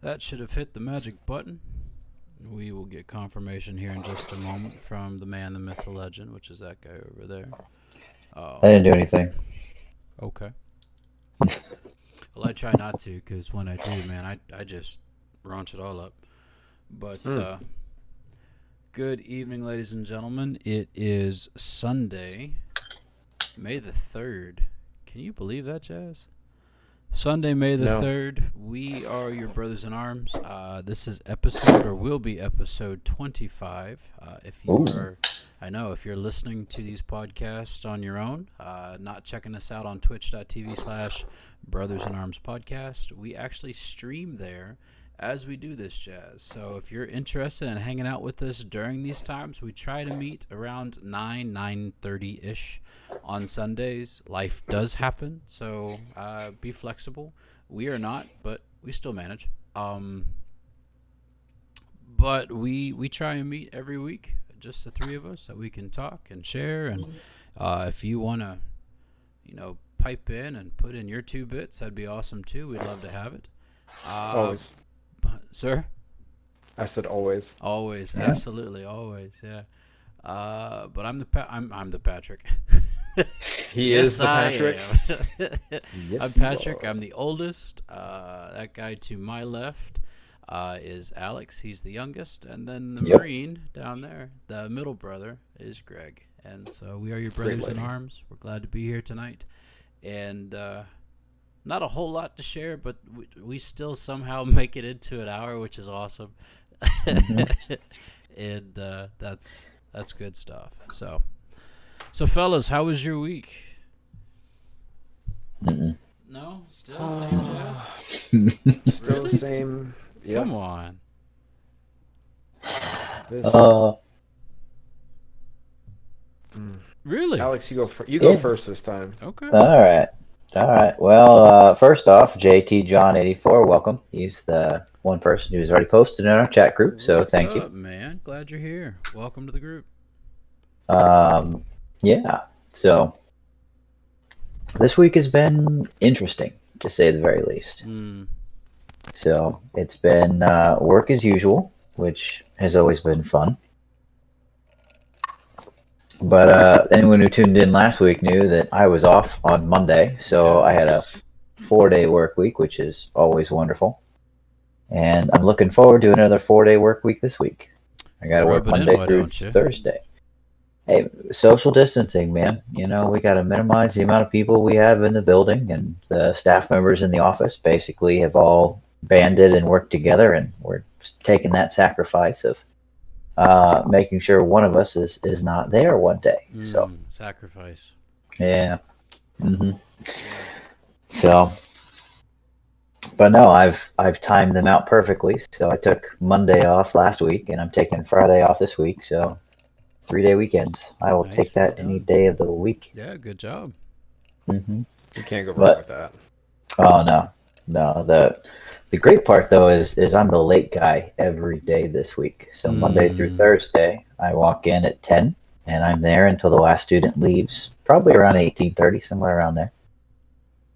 That should have hit the magic button. We will get confirmation here in just a moment from the man, the myth, the legend, which is that guy over there. I Um, didn't do anything. okay. Well, I try not to because when I do, man, I just raunch it all up. But Hmm. good evening, ladies and gentlemen. It is Sunday, May the 3rd. Can you believe that, Jazz? Sunday, May the No. 3rd. We are your brothers in arms. This is episode, or will be episode 25. If you Ooh. are, I know, if you're listening to these podcasts on your own, not checking us out on twitch.tv/ Brothers in Arms Podcast, we actually stream there as we do this, Jazz. So if you're interested in hanging out with us during these times, we try to meet around 9:30ish on Sundays. Life does happen, so be flexible. We are not, but we still manage. But we try and meet every week, just the three of us, so we can talk and share. And if you want to, pipe in and put in your 2 bits, that'd be awesome too. We'd love to have it. Uh, Always. Sir? I said always. Always, Yeah. absolutely, always, yeah. But I'm the Patrick. He Yes, is the I Patrick. am. Yes, I'm you Patrick. are. I'm the oldest. That guy to my left is Alex. He's the youngest, and then the Yep. Marine down there, the middle brother, is Greg. And so we are your Great brothers in lady. arms. We're glad to be here tonight, and not a whole lot to share, but we still somehow make it into an hour, which is awesome. Mhm. And that's good stuff. So fellas, how was your week? Mm-mm. No, still same jazz. Still Really? the same. Yep. Come on. This. Uh, Mm. Really? Alex, you go Yeah. first this time. Okay. all right. All right. Well, first off, JT John 84, welcome. He's the one person who's already posted in our chat group, so What's thank you. up, man? Glad you're here. Welcome to the group. Um, yeah. So this week has been interesting, to say the very least. Mm, So it's been work as usual, which has always been fun. But anyone who tuned in last week knew that I was off on Monday, so I had a yes. 4-day work week, which is always wonderful. And I'm looking forward to another 4-day work week this week. I got to work Rub it in, Monday why through don't you? Thursday. Hey, social distancing, man. We got to minimize the amount of people we have in the building, and the staff members in the office basically have all banded and worked together, and we're taking that sacrifice of making sure one of us is not there one day. So, Sacrifice. yeah. hmm Yeah. So, but no, I've timed them out perfectly. So I took Monday off last week, and I'm taking Friday off this week. So 3-day weekends. I will take Nicely that any done. day of the week. Yeah, good job. hmm You can't go wrong with But that. oh no, no. The great part though is I'm the late guy every day this week. So Monday through Mm, Thursday, I walk in at 10, and I'm there until the last student leaves, probably around 18:30, somewhere around there.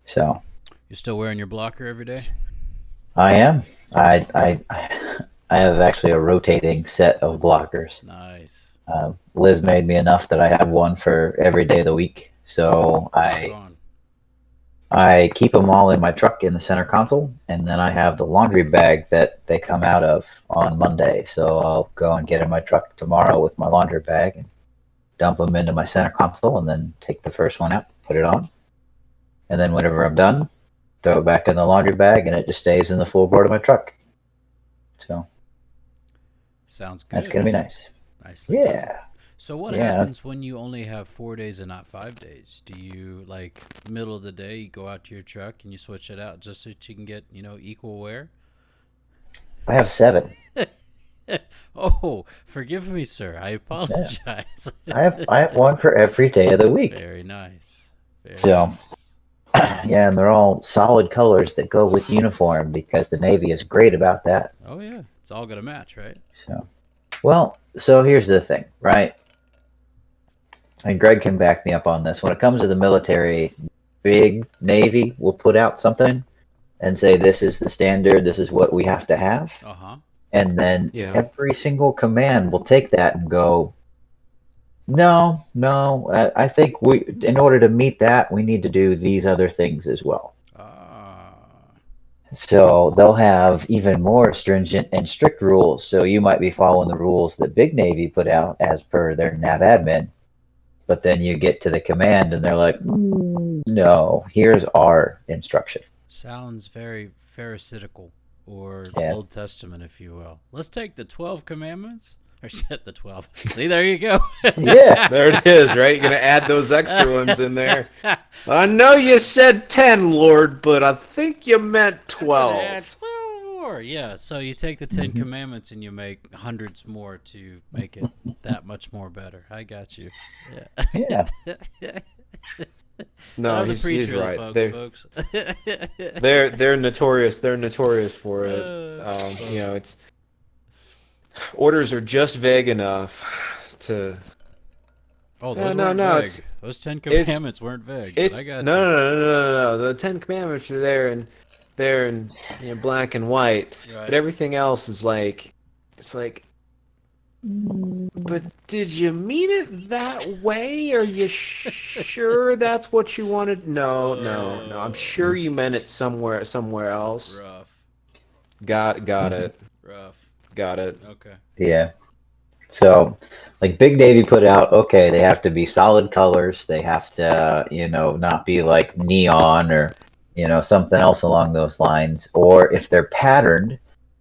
So you still wearing your blocker every day? I am. I have actually a rotating set of blockers. Nice. Liz made me enough that I have one for every day of the week. So Rock I on. I keep them all in my truck in the center console, and then I have the laundry bag that they come out of on Monday. So I'll go and get in my truck tomorrow with my laundry bag and dump them into my center console, and then take the first one out, put it on, and then whenever I'm done, throw it back in the laundry bag, and it just stays in the floorboard of my truck. So Sounds that's good, gonna be man. nice. Nicely done. Yeah, So what yeah. happens when you only have 4 days and not 5 days? Do you like middle of the day you go out to your truck and you switch it out just so that you can get equal wear? I have 7. Oh, forgive me, sir. I Yeah, apologize. I have one for every day of the week. Very nice. Very So nice. yeah, and they're all solid colors that go with uniform because the Navy is great about that. Oh yeah, it's all gonna match, right? So, well, so here's the thing, right? And Greg can back me up on this. When it comes to the military, big Navy will put out something, and say, this is the standard, this is what we have to have. Uh-huh. And then Yeah. every single command will take that and go, no, I think in order to meet that, we need to do these other things as well. So they'll have even more stringent and strict rules. So you might be following the rules that Big Navy put out as per their nav admin, but then you get to the command and they're like, no, here's our instruction. Sounds very pharisaical, or Yeah. Old Testament, if you will. Let's take the 12 commandments. Or shit, the 12. See, there you go. Yeah. There it is, right? You're going to add those extra ones in there. I know you said 10, Lord, but I think you meant 12. Yeah, 12 more. Yeah, so you take the 10 commandments and you make hundreds more to make it that much more better. I got you. Yeah. No, I'm the he's preacher, right. folks. They're notorious. They're notorious for it. You know, it's orders are just vague enough to. Oh, those no, weren't no, vague. Those 10 commandments weren't vague. It's I got no. The 10 commandments are there and black and white, Right. but everything else is like, it's like. But did you mean it that way? Are you sure that's what you wanted? No. I'm sure you meant it somewhere else. Rough. Got it. Rough. Got it. Okay. Yeah. So, like Big Navy put out, okay, they have to be solid colors. They have to, not be like neon or, something else along those lines. Or if they're patterned,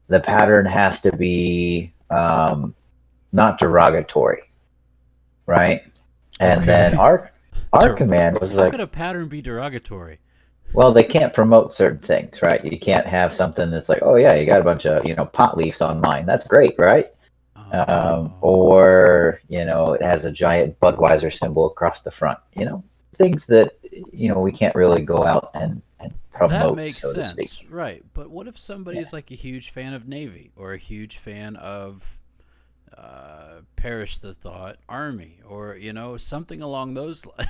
the pattern has to be not derogatory, right? And then our command was How like, could a pattern be derogatory? well, they can't promote certain things, right? You can't have something that's like, oh yeah, you got a bunch of pot leaves on mine. That's great, right? Or it has a giant Budweiser symbol across the front. Things that we can't really go out and promote. That makes so sense, to speak. right? But what if somebody's like a huge fan of Navy or a huge fan of perish the thought Army, or something along those lines?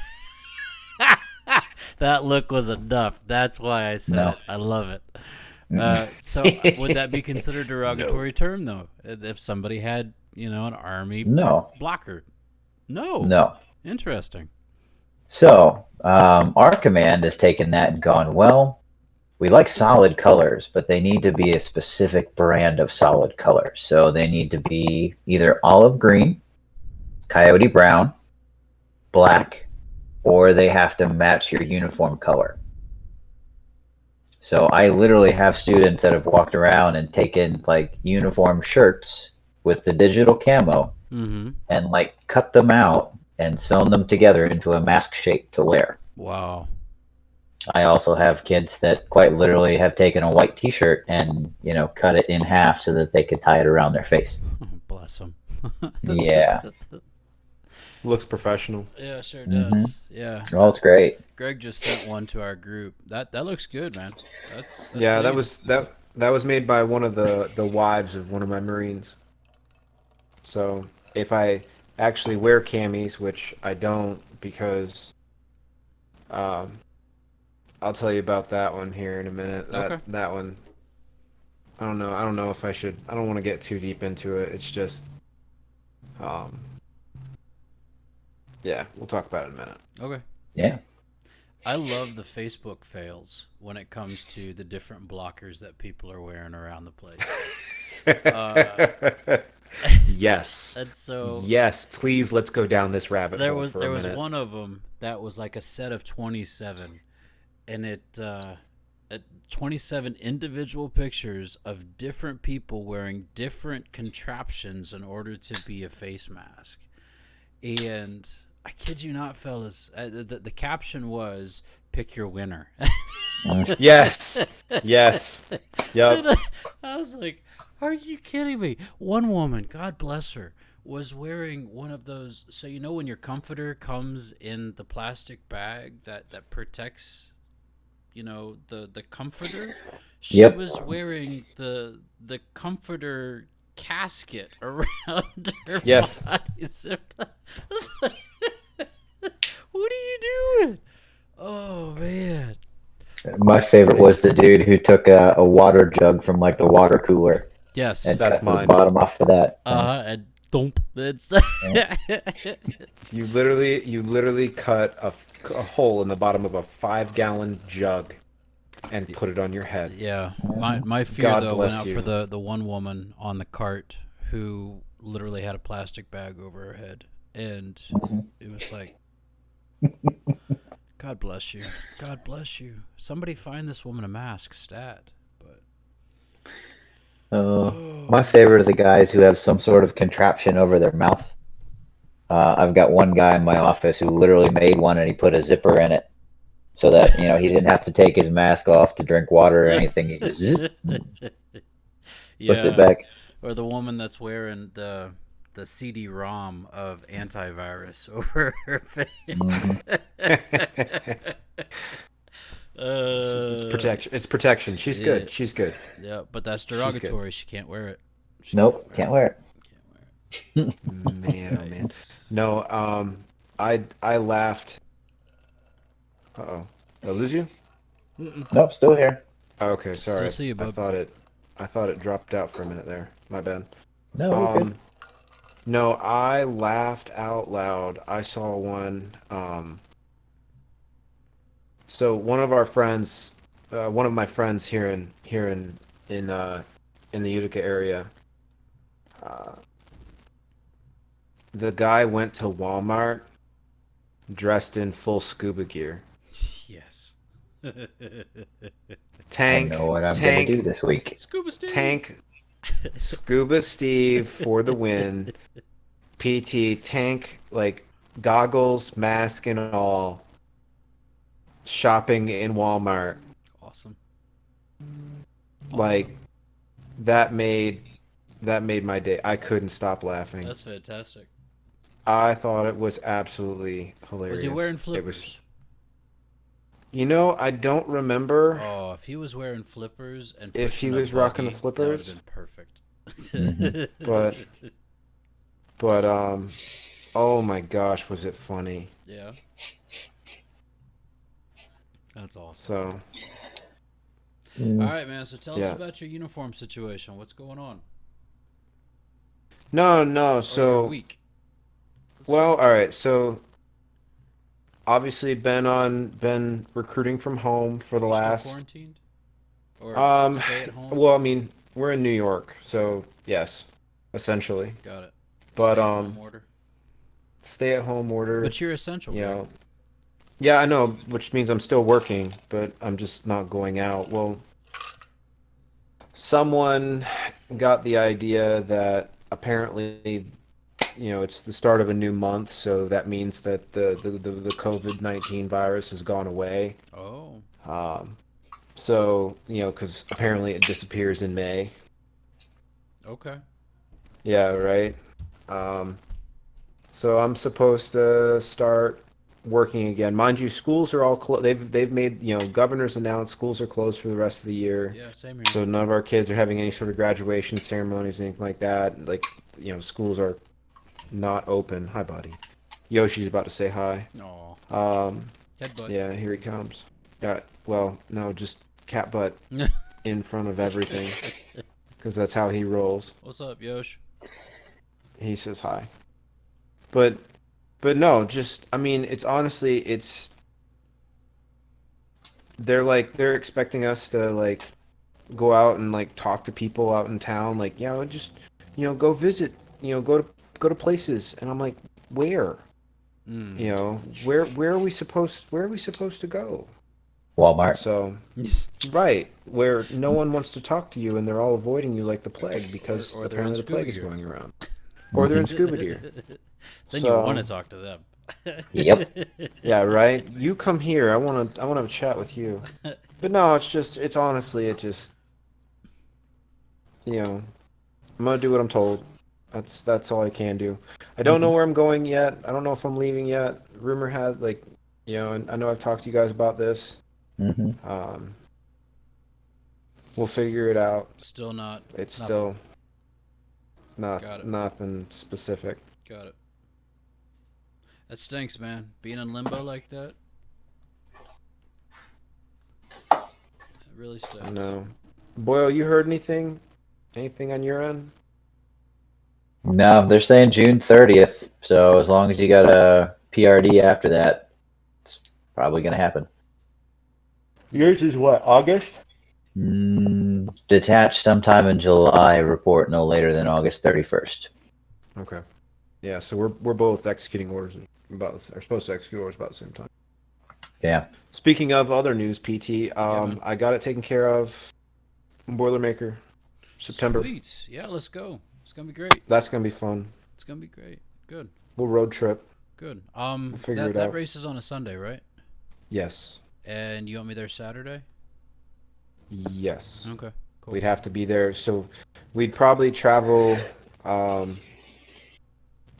That look was enough. That's why I said it. I love it. So would that be considered a derogatory term, though? If somebody had, an Army blocker? No. Interesting. So our command has taken that and gone, well, we like solid colors, but they need to be a specific brand of solid colors. So they need to be either olive green, coyote brown, black, or they have to match your uniform color. So I literally have students that have walked around and taken like uniform shirts with the digital camo and like cut them out and sewn them together into a mask shape to wear. Wow. I also have kids that quite literally have taken a white t-shirt and, cut it in half so that they could tie it around their face. Bless them. Yeah. Looks professional. Yeah, sure does. Yeah. Well, it's great. Greg just sent one to our group. That looks good, man. That's Yeah, clean. that was made by one of the wives of one of my Marines. So if I actually wear camis, which I don't, because I'll tell you about that one here in a minute. That one, I don't know if I should. I don't want to get too deep into it. It's just yeah, we'll talk about it in a minute. Okay. Yeah. I love the Facebook fails when it comes to the different blockers that people are wearing around the place. Yes. And so yes, please, let's go down this rabbit hole for a minute. There was one of them that was like a set of 27, and it 27 individual pictures of different people wearing different contraptions in order to be a face mask. And I kid you not, fellas, the caption was, pick your winner. Yes. Yep. I was like, are you kidding me? One woman, God bless her, was wearing one of those. So when your comforter comes in the plastic bag that protects, the comforter. She was wearing the comforter casket around her body. So I was like, what are you doing? Oh man. My favorite was the dude who took a water jug from like the water cooler Yes. and That's cut the mine. bottom off of that. And thump. That's You literally cut a hole in the bottom of a 5-gallon jug and put it on your head. yeah. My fear God though went bless out you. for the one woman on the cart who literally had a plastic bag over her head, and it was like, God bless you. God bless you. Somebody find this woman a mask, stat. But My favorite are the guys who have some sort of contraption over their mouth. I've got one guy in my office who literally made one and he put a zipper in it so that he didn't have to take his mask off to drink water or anything. He just put it yeah, back. or the woman that's wearing the CD-ROM of antivirus over her face. It's protection. It's protection. She's yeah. good. She's good. Yeah, but that's derogatory. She can't wear it. She Nope, can't wear it. Can't wear it. Man, oh man. No, I laughed. Uh-oh. Did I lose you? Nope, still here. Oh, okay, Still sorry. see you, bub. I thought it dropped out for a minute there. My bad. No, we're good. No, I laughed out loud. I saw one. So one of our friends, one of my friends here in the Utica area, the guy went to Walmart dressed in full scuba gear. Yes. Tank, I know what I'm going to do this week. Scuba Steve. tank, Scuba Steve for the win. PT tank, like goggles, mask, and all. Shopping in Walmart, Awesome. like that made my day. I couldn't stop laughing. That's fantastic. I thought it was absolutely hilarious. Was he wearing It flippers? was, I don't remember Oh, if he was wearing flippers and if he pushing a was rocking the buggy, flippers. that would have been perfect. but oh my gosh, was it funny? Yeah. That's awesome. So All right, man. So tell us Yeah. about your uniform situation. What's going on? no, Or your so week. well, all right. So obviously been recruiting from home for the You still last quarantined? Or stay at home? well, I mean, we're in New York, so yes, essentially. Got it. But Stay at home order. stay at home order, But you're essential. you bro. know. Yeah, I know, which means I'm still working, but I'm just not going out. Well, someone got the idea that apparently, it's the start of a new month, so that means that the COVID-19 virus has gone away. Oh. So, because apparently it disappears in May. Okay. Yeah, right. So I'm supposed to start working again. Mind you, schools are all closed. They've made, governors announced schools are closed for the rest of the year. Yeah, same here. So none of our kids are having any sort of graduation ceremonies, anything like that. Like, schools are not open. Hi, buddy. Yoshi's about to say hi. Aw. Headbutt. Yeah, here he comes. Well, no, just cat butt in front of everything, because that's how he rolls. What's up, Yosh? He says hi. But no, just, I mean, it's honestly, they're expecting us to like go out and like talk to people out in town, like, just, go visit, go to places. And I'm like, where? Where are we supposed to go? Walmart. So, right, where no one wants to talk to you and they're all avoiding you like the plague because Or they're in apparently the scuba plague is gear. going around. Or they're in scuba gear. Then So- you want to talk to them. Yep. Yeah, right. You come here. I want to have a chat with you. But no, it's honestly, I'm gonna do what I'm told. That's all I can do. I don't know where I'm going yet. I don't know if I'm leaving yet. Rumor has and I know I've talked to you guys about this. hmm We'll figure it out. Still not. It's nothing. still Got it. nothing specific. Got it. That stinks, man. Being in limbo like that. really stinks. No. Boyle, you heard anything? Anything on your end? No, they're saying June 30th. So as long as you got a PRD after that, it's probably going to happen. Yours is what, August? Detach sometime in July. Report no later than August 31st. Okay. Yeah, so we're both executing orders are supposed to execute orders about the same time. Yeah. Speaking of other news, PT, man. I got it taken care of. Boilermaker, September. Sweet. Yeah, let's go. It's gonna be great. That's gonna be fun. It's gonna be great. Good. We'll road trip. Good. We'll figure it that out. race is on a Sunday, right? Yes. And you want me there Saturday? Yes. Okay. Cool. We'd have to be there. So we'd probably travel.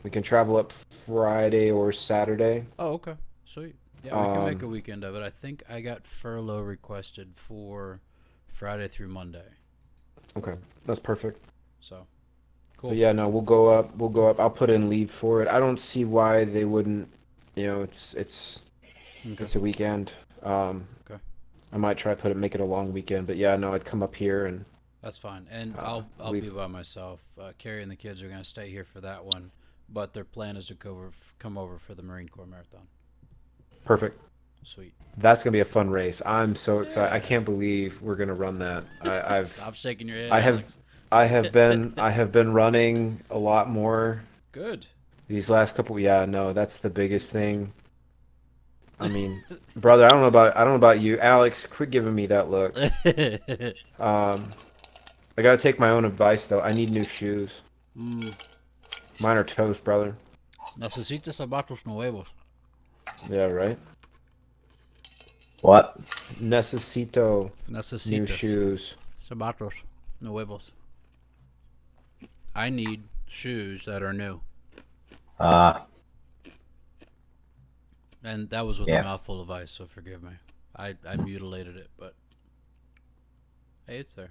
We can travel up Friday or Saturday. Oh, okay. Sweet. Yeah, we can make a weekend of it. I think I got furlough requested for Friday through Monday. Okay, that's perfect. So, cool. But yeah, no, we'll go up. We'll go up. I'll put in leave for it. I don't see why they wouldn't. You know, it's a weekend. Okay. I might try to make it a long weekend, but yeah, no, I'd come up here and That's fine. And I'll be by myself. Carrie and the kids are gonna stay here for that one, but their plan is to come over for the Marine Corps Marathon. perfect. Sweet. That's gonna be a fun race. I'm so excited. I can't believe we're gonna run that. I've Stop shaking your head. I have Alex. I have been running a lot more Good. these last couple. Yeah, no, that's the biggest thing. I mean, brother, I don't know about you, Alex. Quit giving me that look. I gotta take my own advice though. I need new shoes. Mine are toast, brother. Necesitas zapatos nuevos. Yeah, right. What? Necesito new Necesitas shoes. zapatos nuevos. I need shoes that are new. And that was with Yeah. a mouthful of ice, so forgive me. I mutilated it, but hey, it's there.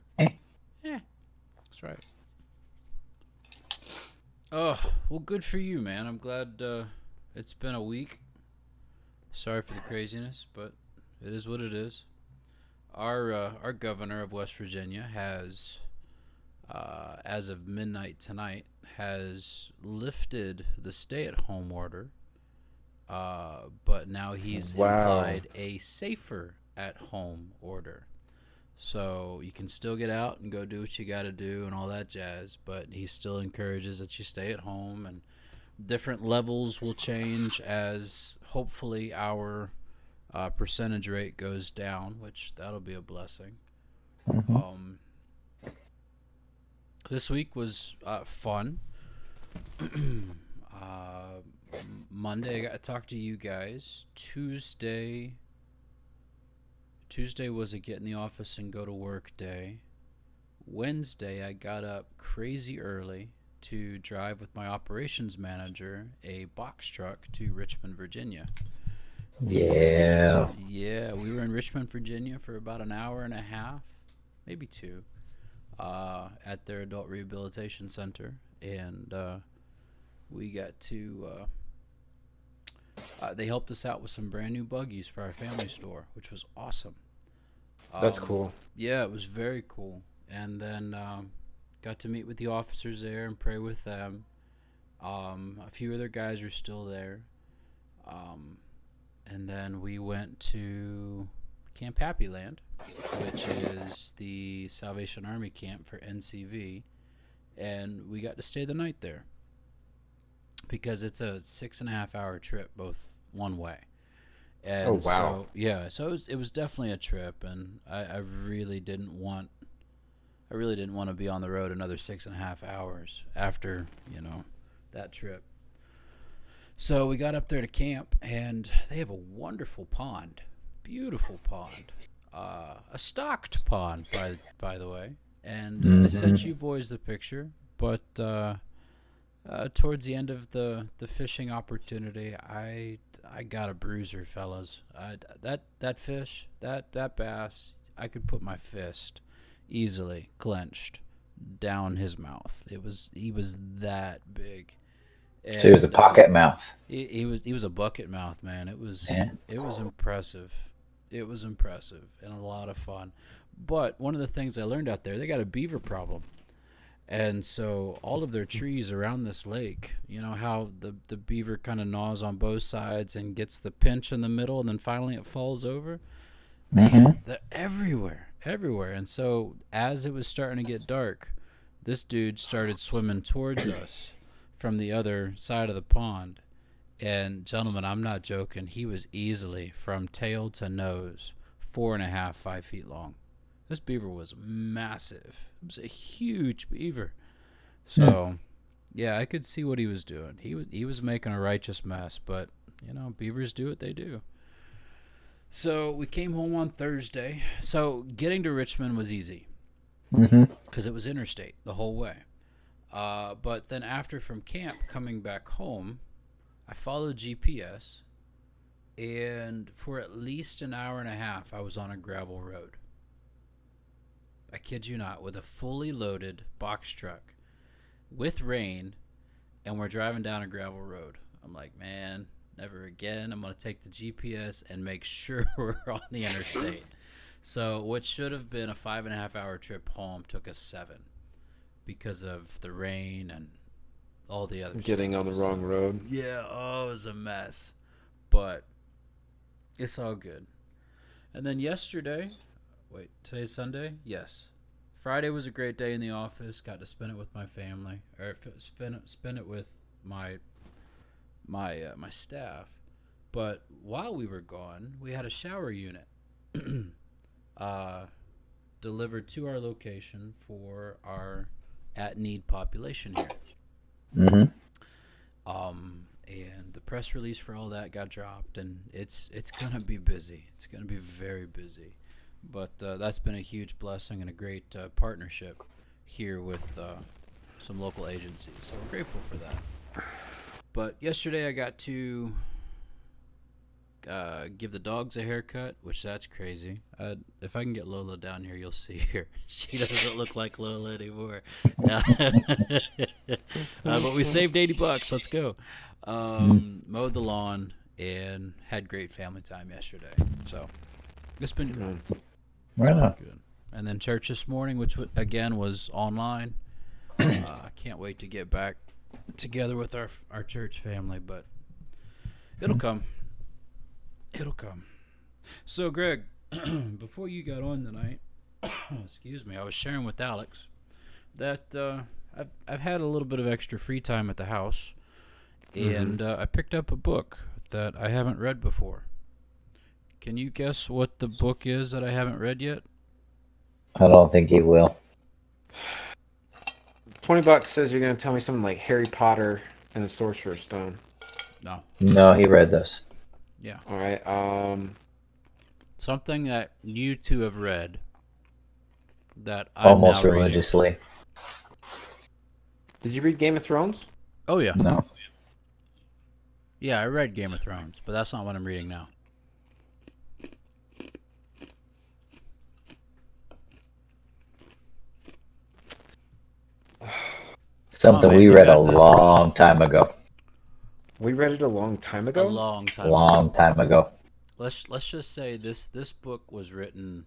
Yeah, that's right. Oh, well, good for you, man. I'm glad it's been a week. Sorry for the craziness, but it is what it is. Our governor of West Virginia has, as of midnight tonight, has lifted the stay-at-home order. But now he's Wow. implied a safer at-home order. So you can still get out and go do what you got to do and all that jazz, but he still encourages that you stay at home, and different levels will change as hopefully our percentage rate goes down, which that'll be a blessing. This week was fun. Monday I got to talk to you guys. Tuesday was a get in the office and go to work day. Wednesday I got up crazy early to drive with my operations manager a box truck to Richmond, Virginia. Yeah. And, yeah, we were in Richmond, Virginia for about an hour and a half, maybe two, at their adult rehabilitation center, and we got to they helped us out with some brand new buggies for our family store, which was awesome. That's cool. Yeah, it was very cool. And then got to meet with the officers there and pray with them. A few other guys are still there. And then we went to Camp Happy Land, which is the Salvation Army camp for NCV. And we got to stay the night there, because it's a 6.5 hour trip both one way. And Oh, wow. So, yeah, so it was definitely a trip, and I really didn't want to be on the road another 6.5 hours after, that trip. So we got up there to camp, and they have a wonderful pond, beautiful pond, a stocked pond, by the way. And I sent you boys the picture, but towards the end of the fishing opportunity, I got a bruiser, fellas. That fish, that bass, I could put my fist easily clenched down his mouth. He was that big. And, So it was a pocket mouth. He was a bucket mouth, man. It was Yeah. impressive. It was impressive and a lot of fun. But one of the things I learned out there, they got a beaver problem. And so all of their trees around this lake, you know how the beaver kind of gnaws on both sides and gets the pinch in the middle and then finally it falls over? Man, they're everywhere, everywhere. And so as it was starting to get dark, this dude started swimming towards us from the other side of the pond. And gentlemen, I'm not joking. He was easily, from tail to nose, 4.5, 5 feet long. This beaver was massive. It was a huge beaver. So, yeah, I could see what he was doing. He was making a righteous mess, but you know, beavers do what they do. So we came home on Thursday. So getting to Richmond was easy because it was interstate the whole way. But then after from camp coming back home, I followed GPS, and for at least an hour and a half, I was on a gravel road. I kid you not, with a fully loaded box truck with rain, and we're driving down a gravel road. I'm like, man, never again. I'm going to take the GPS and make sure we're on the interstate. So what should have been a 5.5 hour trip home took us 7 because of the rain and all the other Getting stuff. on the wrong road. Yeah, it was a mess. But it's all good. And then yesterday, today's Sunday? Yes. Friday was a great day in the office. Got to spend it with my family, or spend it with my staff. But while we were gone, we had a shower unit delivered to our location for our at-need population here. And the press release for all that got dropped, and it's gonna be busy. It's gonna be very busy, but that's been a huge blessing and a great partnership here with some local agencies. So we're grateful for that. But yesterday I got to give the dogs a haircut, which that's crazy. If I can get Lola down here, you'll see her. She doesn't look like Lola anymore. But we saved $80. Let's go. Mowed the lawn and had great family time yesterday. So it's been good. Right on. Good. And then church this morning, which again was online. I can't wait to get back together with our church family, but it'll come. It'll come. So, Greg, before you got on tonight, excuse me, I was sharing with Alex that I've had a little bit of extra free time at the house, and I picked up a book that I haven't read before. Can you guess what the book is that I haven't read yet? I don't think he will. $20 says you're gonna tell me something like Harry Potter and the Sorcerer's Stone. No, he read this. Yeah. All right. Something that you two have read that I'm Almost now reading. religiously. Did you read Game of Thrones? Oh, yeah. No. Yeah, I read Game of Thrones, but that's not what I'm reading now. Something man, we you read a got this. long time ago. We read it a long time A ago. long time Long ago. time ago. Let's just say this book was written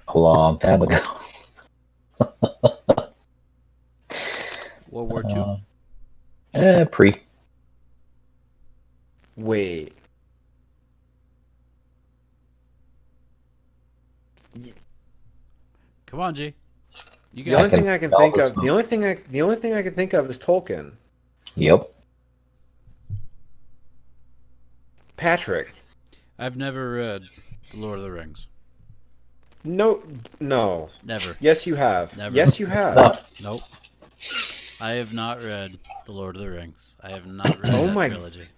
A long time ago. World War II. Pre. Wait. Come on, G. You The got only it. thing I can tell think this of. one. The only thing I can think of is Tolkien. Yep. Patrick. I've never read The Lord of the Rings. No. Never. Yes, you have. Never. Yes, you have. No. Nope. I have not read The Lord of the Rings. I have not read Oh that my- trilogy.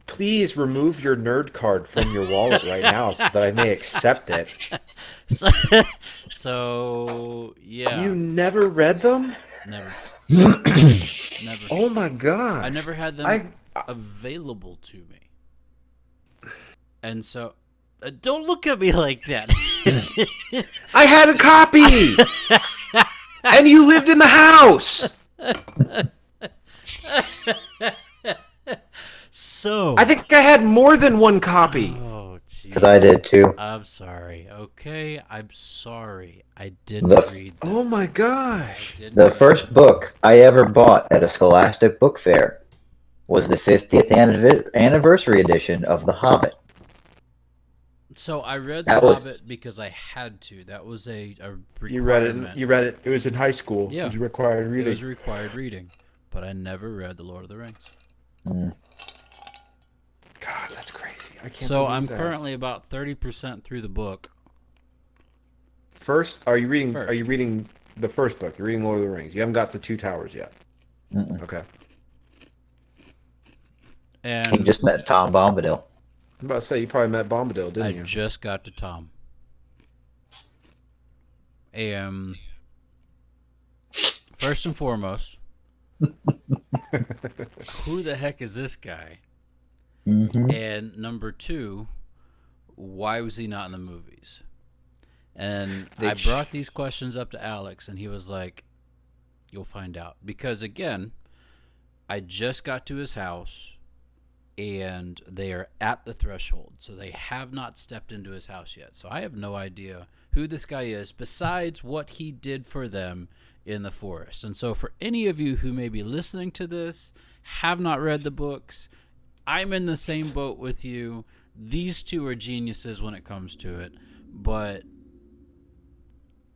Please remove your nerd card from your wallet right now so that I may accept it. So yeah. You never read them? Never. Never. Oh my god. I never had them available to me. And so, don't look at me like that. I had a copy! And you lived in the house! So. I think I had more than one copy. Oh, jeez. because I did too. I'm sorry. Okay, I'm sorry. I The didn't read them. Oh my I gosh. didn't the read first them. book I ever bought at a Scholastic book fair was the 50th anniversary edition of The Hobbit. So I read The That was Hobbit because I had to. That was a You read it. requirement. You read it. It was in high school. It Yeah, was required it reading. was required reading. But I never read The Lord of the Rings. mm, God, that's crazy. I can't So I'm believe that. currently about 30% through the book. First, are you reading? First. Are you reading the first book? You're reading Lord of the Rings. You haven't got the Two Towers yet. mm-mm. Okay. He And just met Tom Bombadil. I'm about to say you probably met Bombadil, didn't I you? just got to Tom. And first and foremost, who the heck is this guy? Mm-hmm. And number two, why was he not in the movies? And I brought these questions up to Alex, and he was like, you'll find out. Because, again, I just got to his house, and they are at the threshold. So they have not stepped into his house yet. So I have no idea who this guy is besides what he did for them in the forest. And so for any of you who may be listening to this, have not read the books, I'm in the same boat with you. These two are geniuses when it comes to it. But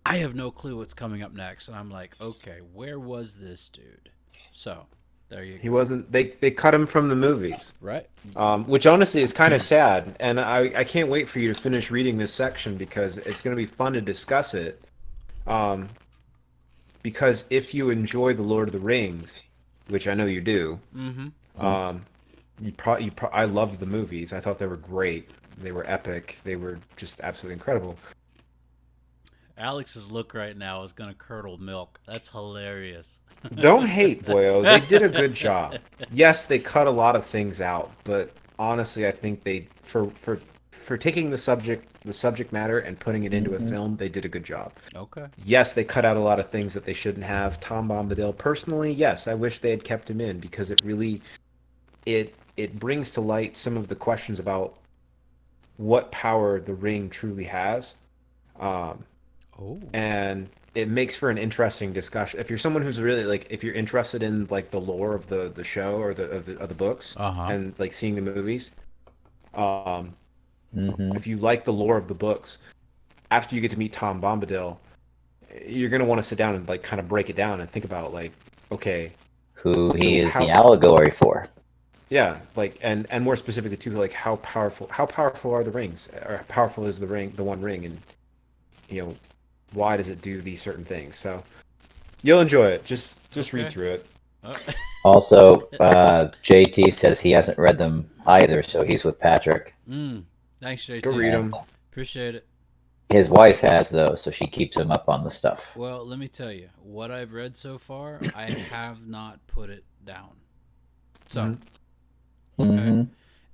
I have no clue what's coming up next. And I'm like, okay, where was this dude? So there you go. He wasn't. They cut him from the movies. Right? Which honestly is kind of sad, and I can't wait for you to finish reading this section because it's going to be fun to discuss it. Because if you enjoy the Lord of the Rings, which I know you do, Mm-hmm. I loved the movies. I thought they were great. They were epic. They were just absolutely incredible. Alex's look right now is going to curdle milk. That's hilarious. Don't hate, boyo. They did a good job. Yes, they cut a lot of things out, but honestly, I think they for taking the subject matter and putting it into a film, they did a good job. Okay. Yes, they cut out a lot of things that they shouldn't have. Tom Bombadil, personally, yes, I wish they had kept him in because it really it brings to light some of the questions about what power the ring truly has. And it makes for an interesting discussion. If you're someone who's really like, if you're interested in like the lore of the show or of the books and like seeing the movies, if you like the lore of the books, after you get to meet Tom Bombadil, you're gonna want to sit down and like kind of break it down and think about like, okay, Who he is how- the allegory for. yeah, like and more specifically too, like how powerful are the rings, or how powerful is the ring, the One Ring, and you know, why does it do these certain things? So you'll enjoy it. Just read through it. Also, JT says he hasn't read them either, so he's with Patrick. Thanks, JT. Go read them. Appreciate it. His wife has, though, so she keeps him up on the stuff. Well, let me tell you, what I've read so far, I have not put it down. So, okay.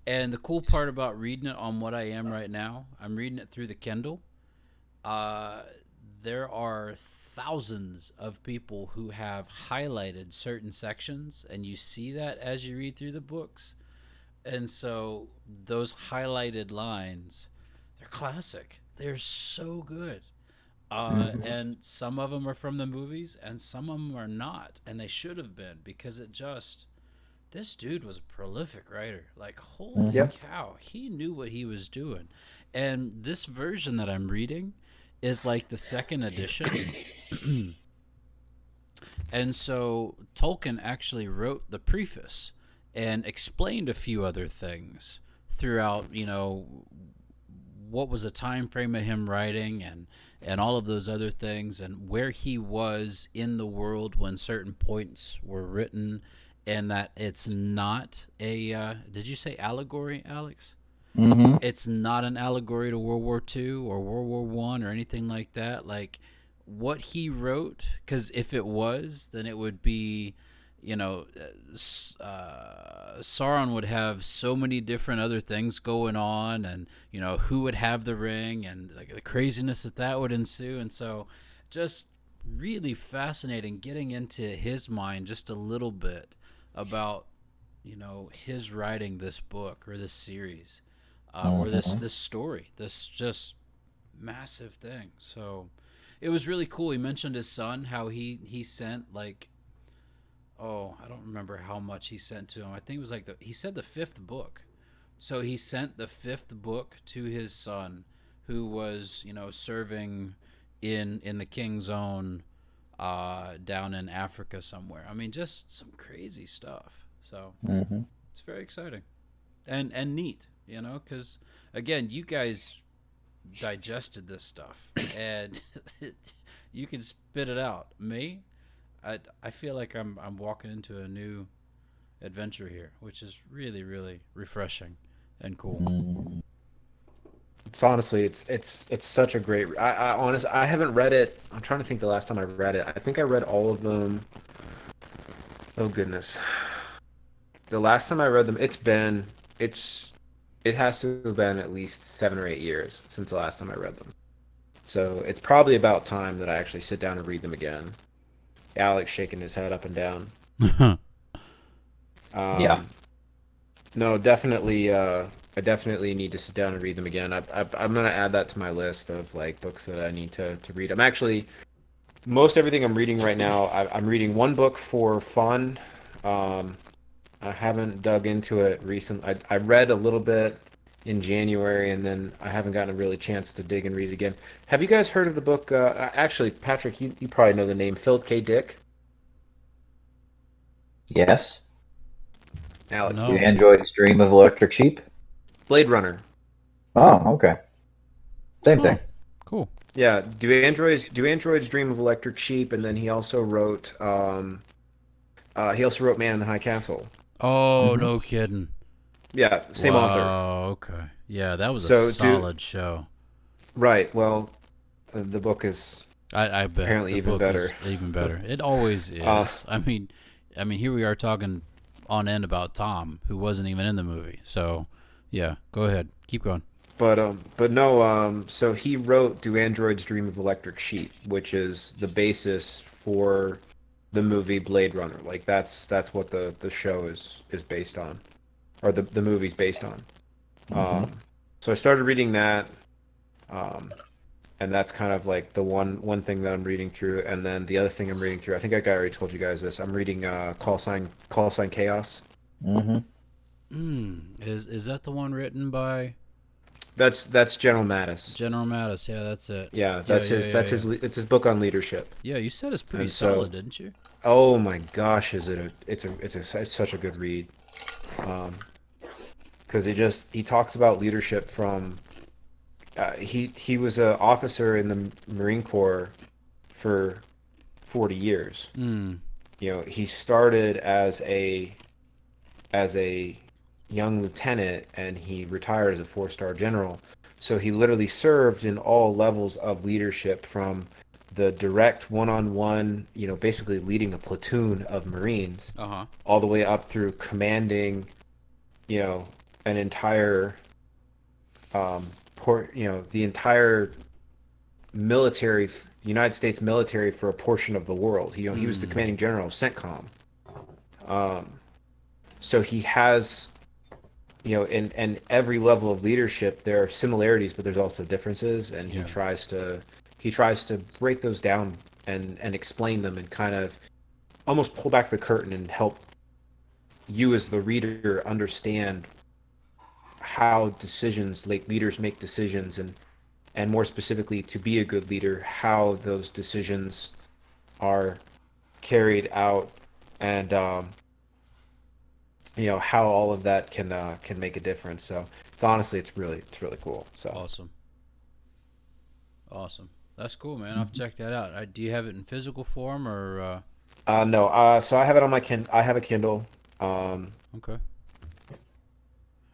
And the cool part about reading it on what I am right now, I'm reading it through the Kindle. There are thousands of people who have highlighted certain sections, and you see that as you read through the books. And so those highlighted lines, they're classic. They're so good. And some of them are from the movies, and some of them are not. And they should have been, because this dude was a prolific writer. Like, holy cow, he knew what he was doing. And this version that I'm reading is like the second edition. And so Tolkien actually wrote the preface and explained a few other things throughout, what was a time frame of him writing and all of those other things, and where he was in the world when certain points were written, and that it's not a did you say allegory, Alex? It's not an allegory to World War II or World War I or anything like that. Like, what he wrote, because if it was, then it would be, Sauron would have so many different other things going on, and who would have the ring, and like the craziness that would ensue. And so just really fascinating getting into his mind just a little bit about his writing this book or this series. or this Mm-hmm. this story, this just massive thing. So it was really cool. He mentioned his son, how he sent like, oh, I don't remember how much he sent to him. I think it was like he said the fifth book. So he sent the fifth book to his son, who was serving in the king's own down in Africa somewhere. I mean, just some crazy stuff. So Mm-hmm. it's very exciting and neat, because again, you guys digested this stuff and you can spit it out. Me, I feel like I'm walking into a new adventure here, which is really really refreshing and cool. Mm-hmm. It's honestly, it's such a great. I haven't read it. I'm trying to think the last time I read it. I think I read all of them. Oh goodness, the last time I read them, it has to have been at least 7 or 8 years since the last time I read them. So it's probably about time that I actually sit down and read them again. Alex shaking his head up and down. Yeah. Um, no, definitely. I definitely need to sit down and read them again. I'm gonna add that to my list of like books that I need to read. I'm actually most everything I'm reading right now. I'm reading one book for fun. Um, I haven't dug into it recently. I read a little bit in January, and then I haven't gotten a really chance to dig and read it again. Have you guys heard of the book? Actually, Patrick, you probably know the name Philip K. Dick. Yes. Alex, Do No. androids dream of electric sheep? Blade Runner. Oh, okay. Same Oh, thing. cool. Yeah, do androids dream of electric sheep? And then he also wrote Man in the High Castle. Oh, Mm-hmm. no kidding. Yeah, same author. Wow. Okay. Yeah, that was a So solid show. right, well, the book is I bet apparently the even book better. is even better. It always Uh, is. I mean, here we are talking on end about Tom, who wasn't even in the movie. So, yeah, go ahead, keep going. but no, so he wrote Do Androids Dream of Electric Sheep, which is the basis for the movie Blade Runner. Like that's what the show is based on, or the movie's based on. Mm-hmm. So I started reading that, um, and that's kind of like the one thing that I'm reading through, and then the other thing I'm reading through. I think I already told you guys this. I'm reading Call Sign Chaos. Mm-hmm. Is that the one written by That's General Mattis. General Mattis? Yeah, that's it. Yeah, Yeah, that's yeah, his yeah, that's yeah. his it's his book on leadership. Yeah, you said it's pretty And so, solid, didn't you? oh my gosh, is it it's such a good read. Um, because he talks about leadership from he was an officer in the Marine Corps for 40 years. Hmm. He started as a young lieutenant and he retired as a four-star general. So he literally served in all levels of leadership from the direct one-on-one, basically leading a platoon of Marines, Uh huh. all the way up through commanding, an entire the entire military, United States military for a portion of the world. He was the Hmm. commanding general of CENTCOM. Um, so he has, in every level of leadership, there are similarities, but there's also differences, and he Yeah. tries to break those down and explain them and kind of almost pull back the curtain and help you as the reader understand how decisions, like leaders make decisions, and more specifically to be a good leader, how those decisions are carried out, and how all of that can make a difference. So it's really cool. So Awesome. Awesome. That's cool, man. I'll check that out. Do you have it in physical form or? no, so I have it on I have a Kindle, Okay.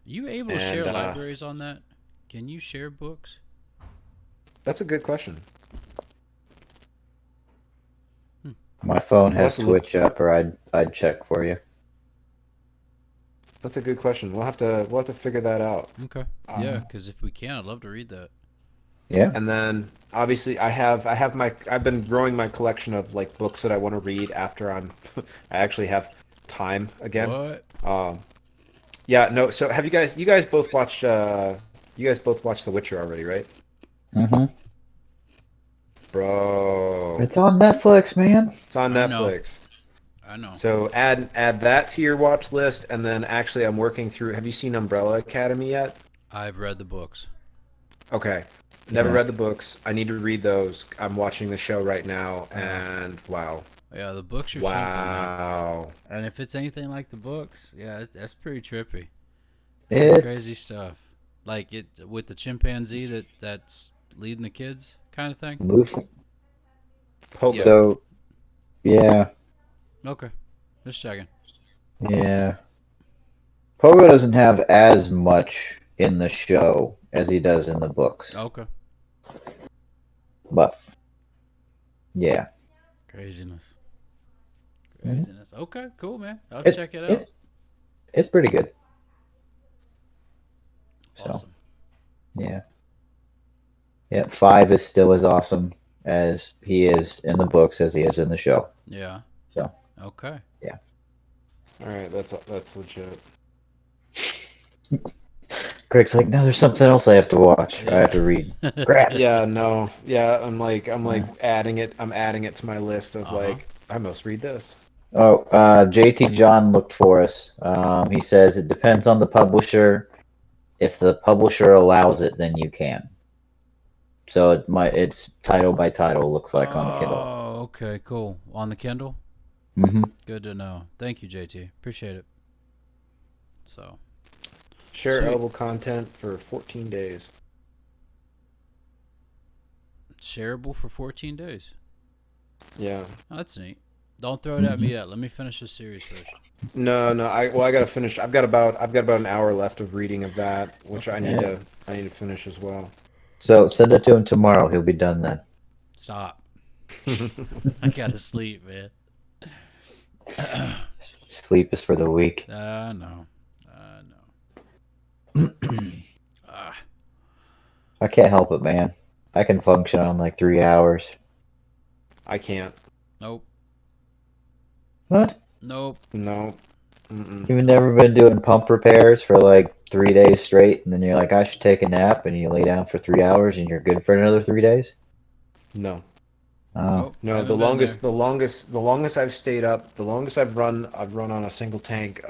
You able to share and libraries on that? Can you share books? that's a good question. My phone We'll have has to look. Twitch up, or I'd check for you. That's a good question. We'll have to figure that out. Okay. Yeah, Um, because if we can, I'd love to read that. Yeah. And then obviously I've been growing my collection of like books that I want to read after I actually have time again. What? Um, yeah, no. So have you guys both watched You guys both watched The Witcher already, right? Mm-hmm. Bro, It's on Netflix, man. it's on I know. Netflix. I know. So add that to your watch list, and then actually I'm working through. Have you seen Umbrella Academy yet? I've read the books. Okay. Never Yeah. read the books. I need to read those. I'm watching the show right now, and wow. Yeah, the books are something, man. Wow. And if it's anything like the books, yeah, that's pretty trippy. Some crazy It's stuff, like it with the chimpanzee that's leading the kids, kind of thing. Luffy. Pogo. Yeah. So, yeah, Okay, just checking. yeah. Pogo doesn't have as much in the show as he does in the books. Okay. But, yeah. Craziness. Mhm. Craziness. Okay, cool, man. I'll It, check it out. it, it's pretty good. So, Awesome. yeah. Yeah, 5 is still as awesome as he is in the books as he is in the show. Yeah. So, Okay. yeah. All right, that's legit. Greg's like, no, there's something else I have to watch. I Yeah. have to read. Crap. Yeah, no. Yeah, I'm like adding it. I'm adding it to my list of Uh-huh. like I must read this. Oh, JT John looked for us. He says it depends on the publisher. If the publisher allows it, then you can. So it's title by title, looks like on Kindle. Oh, okay, cool. On the Kindle? Mm-hmm. Good to know. Thank you, JT. Appreciate it. So, Share Sweet. editable content for 14 days. shareable for 14 days. Yeah. Oh, that's neat. Don't throw it at me yet. Let me finish this series first. No, no. I gotta finish. I've got about an hour left of reading of that, which I need to finish as well. So send it to him tomorrow. He'll be done then. Stop. I gotta sleep, man. Sleep is for the weak. I know. I know. Ah, I can't help it, man. I can function on like 3 hours. I can't. nope. What? Nope. No. Mm-mm. You've never been doing pump repairs for like 3 days straight, and then you're like, I should take a nap, and you lay down for 3 hours, and you're good for another 3 days? No. Oh, Nope. I No. The haven't been there. longest I've stayed up. The longest I've run on a single tank.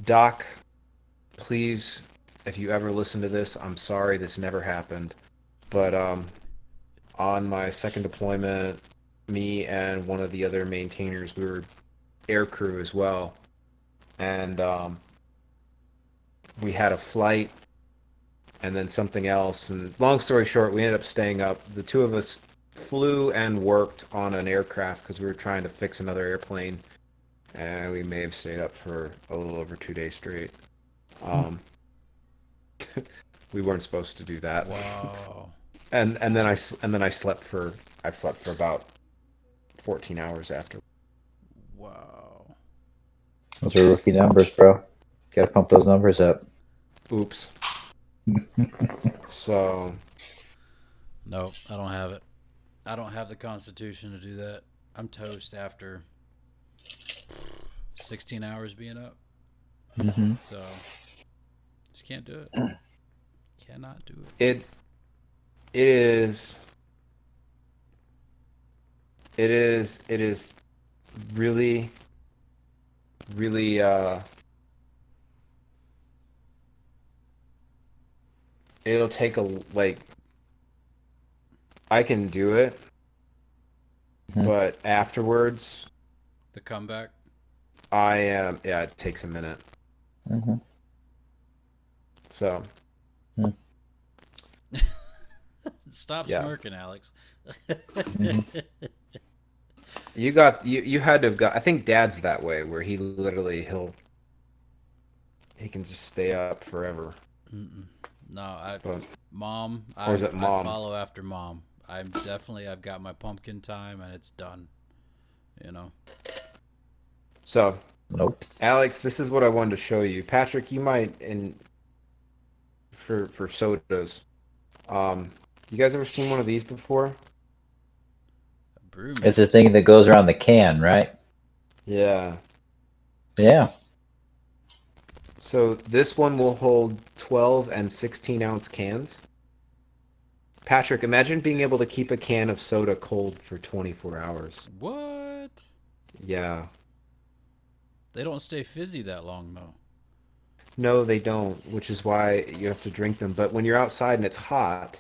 Doc, please, if you ever listen to this, I'm sorry this never happened. But on my second deployment, me and one of the other maintainers, we were air crew as well, and we had a flight and then something else. And long story short, we ended up staying up. The two of us flew and worked on an aircraft because we were trying to fix another airplane, and we may have stayed up for a little over 2 days straight. We weren't supposed to do that. Wow. And then I slept for about 14 hours after. Wow. those are rookie numbers, bro. Gotta pump those numbers up. Oops. So Nope. I don't have it. I don't have the constitution to do that. I'm toast after 16 hours being up. Mm-hmm. So, just can't do it. Cannot do it. it is really really it'll take a like I can do it, Mhm. but afterwards The comeback. I am yeah, it takes a minute. Mm-hmm. So Stop Yeah. smirking, Alex. you had to have got I think Dad's that way where he literally he can just stay up forever. Mm-mm. No, But Mom. Or is it I Mom? follow after Mom. I've got my pumpkin time and it's done. You know. so Nope. Alex, this is what I wanted to show you. Patrick, you might for sodas. You guys ever seen one of these before? A brew It's a mix. thing that goes around the can, right? Yeah. Yeah. So this one will hold 12 and 16-ounce cans. Patrick, imagine being able to keep a can of soda cold for 24 hours. What? Yeah. They don't stay fizzy that long, though. No, they don't, which is why you have to drink them. But when you're outside and it's hot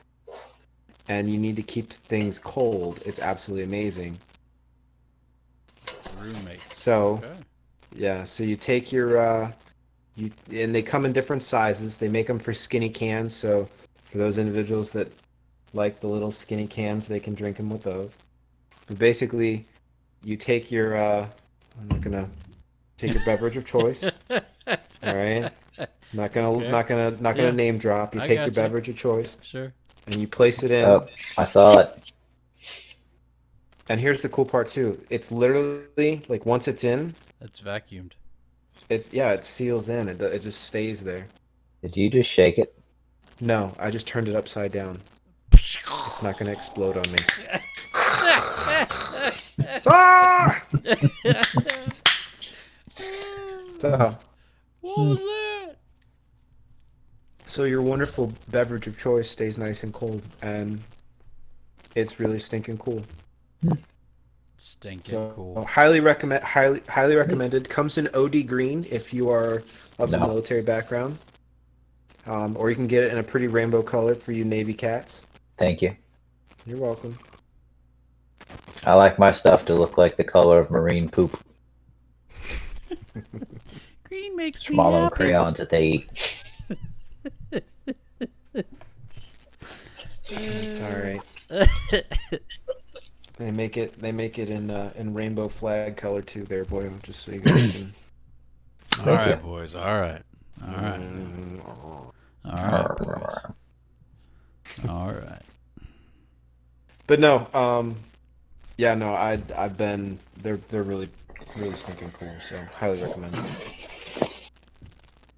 and you need to keep things cold, it's absolutely amazing. Roommates. So, Okay. yeah, so you take your and they come in different sizes. They make them for skinny cans, so for those individuals that like the little skinny cans, they can drink them with those. But basically, you take your I'm not gonna take your beverage of choice. All right, Okay. not gonna Yeah. name drop. You I take your gotcha. beverage of choice Sure. and you place it in. Oh, I saw it. And here's the cool part too. It's literally like once it's in, It's vacuumed. it seals in. It just stays there. Did you just shake it? No, I just turned it upside down. It's not gonna explode on me. Ah! So, What was that? so your wonderful beverage of choice stays nice and cold, and it's really stinking cool. Stinking So cool. highly recommended. Comes in OD green if you are of the No. military background, or you can get it in a pretty rainbow color for you Navy cats. Thank you. You're welcome. I like my stuff to look like the color of marine poop. Green makes Schmallow crayons that they eat. It's all right. They make it in rainbow flag color too, there, boy. Just so you guys can. All Thank right, you. boys. All right. All right. All right, boys. All right. But no, yeah, no, I've been. They're really stinking cool. So highly recommend them.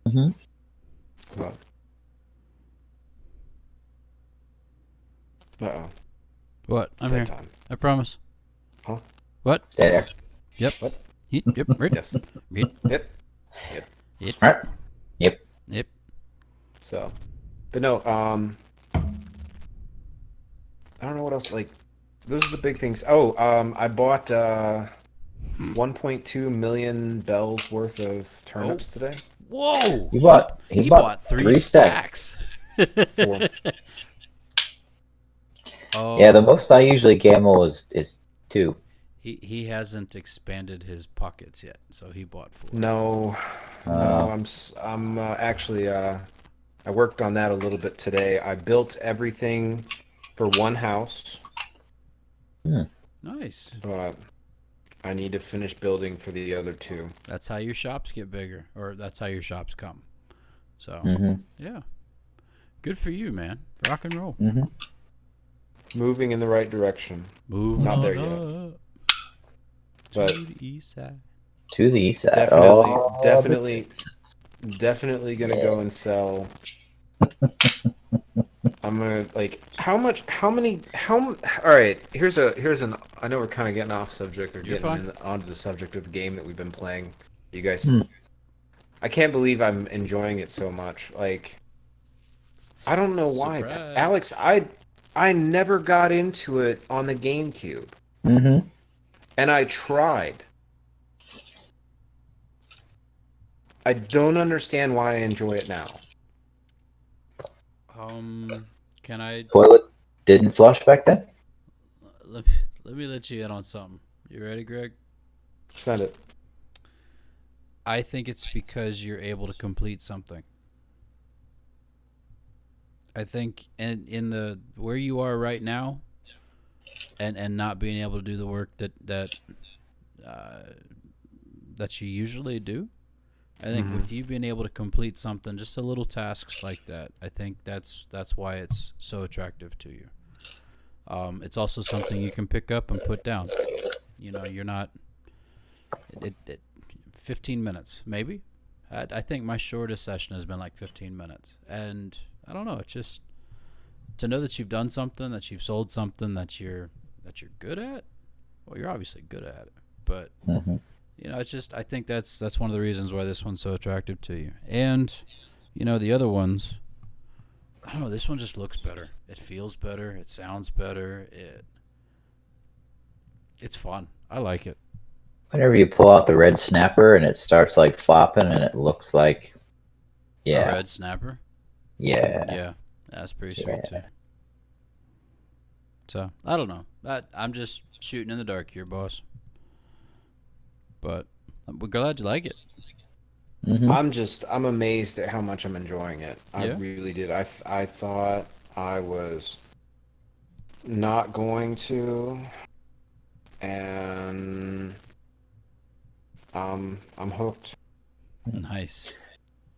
Mhm. What? Uh-oh. What? I'm here. Bedtime. I promise. Huh? What? There. Yep. What? Yep. Right. Yes. Yep. Yep. Yep. All right. Yep. Yep. So, but no, I don't know what else. Like, those are the big things. Oh, I bought 1.2 million bells worth of turnips today. Whoa! He bought three stacks. Four. Oh. Yeah, the most I usually gamble is 2. He hasn't expanded his pockets yet, so he bought 4. No, I'm actually I worked on that a little bit today. I built everything for one house, Nice. but I need to finish building for the other 2. That's how your shops get bigger, or that's how your shops come. So yeah, good for you, man. Rock and roll. Moving in the right direction. Moving Not on there yet. up But to the east side. To the east side. Definitely gonna go and sell. I'm gonna all right, here's an I know we're kind of getting off subject or You're getting fine. onto the subject of the game that we've been playing. You guys, I can't believe I'm enjoying it so much. Like, I don't know why. Surprise. Alex, I never got into it on the GameCube. And I tried. I don't understand why I enjoy it now. Can I Toilets didn't flush back then? let me let you in on something? You ready, Greg? Send it. I think it's because you're able to complete something. I think in the where you are right now, and not being able to do the work that you usually do, I think with you being able to complete something, just a little tasks like that, I think that's why it's so attractive to you. It's also something you can pick up and put down. You know, you're not. 15 minutes, maybe. I think my shortest session has been like 15 minutes, and I don't know. It's just to know that you've done something, that you've sold something that you're good at. Well, you're obviously good at it, but It's just I think that's one of the reasons why this one's so attractive to you. And the other ones, I don't know, this one just looks better. It feels better. It sounds better. It's fun. I like it. Whenever you pull out the red snapper and it starts like flopping and it looks like, A yeah, red snapper. yeah, Yeah, that's pretty sweet too. So I don't know. I'm just shooting in the dark here, boss. But we're glad you like it. hmm I'm amazed at how much I'm enjoying it. I Yeah? really did. I thought I was not going to, and I'm hooked. Nice.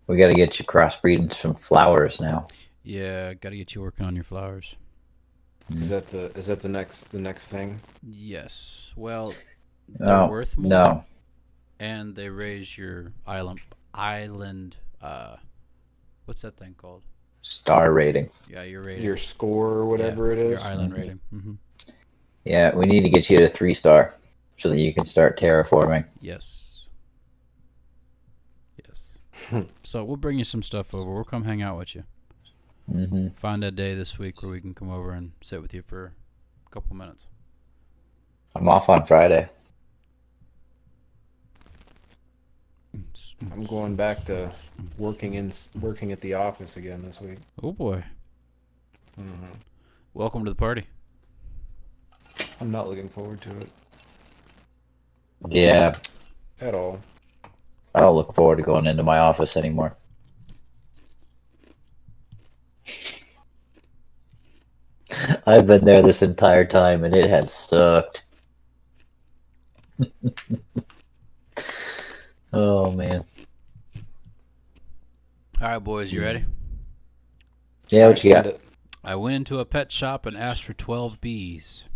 We got to get you crossbreeding some flowers now. Yeah, got to get you working on your flowers. Is that the next thing? Yes. Well, they're Oh, worth more, no. and they raise your island. What's that thing called? Star rating. Yeah, your rating. Your score or whatever it is. Your island Mhm. rating. Mm-hmm. Yeah, we need to get you to 3-star so that you can start terraforming. Yes. So we'll bring you some stuff over. We'll come hang out with you. hmm Find a day this week where we can come over and sit with you for a couple minutes. I'm off on Friday. I'm going back to working at the office again this week. Oh boy. Mm-hmm. Welcome to the party. I'm not looking forward to it Yeah, at all. I don't look forward to going into my office anymore. I've been there this entire time and it has sucked. Oh, man. All right, boys, you ready? Yeah, what you Send got? it. I went into a pet shop and asked for 12 bees.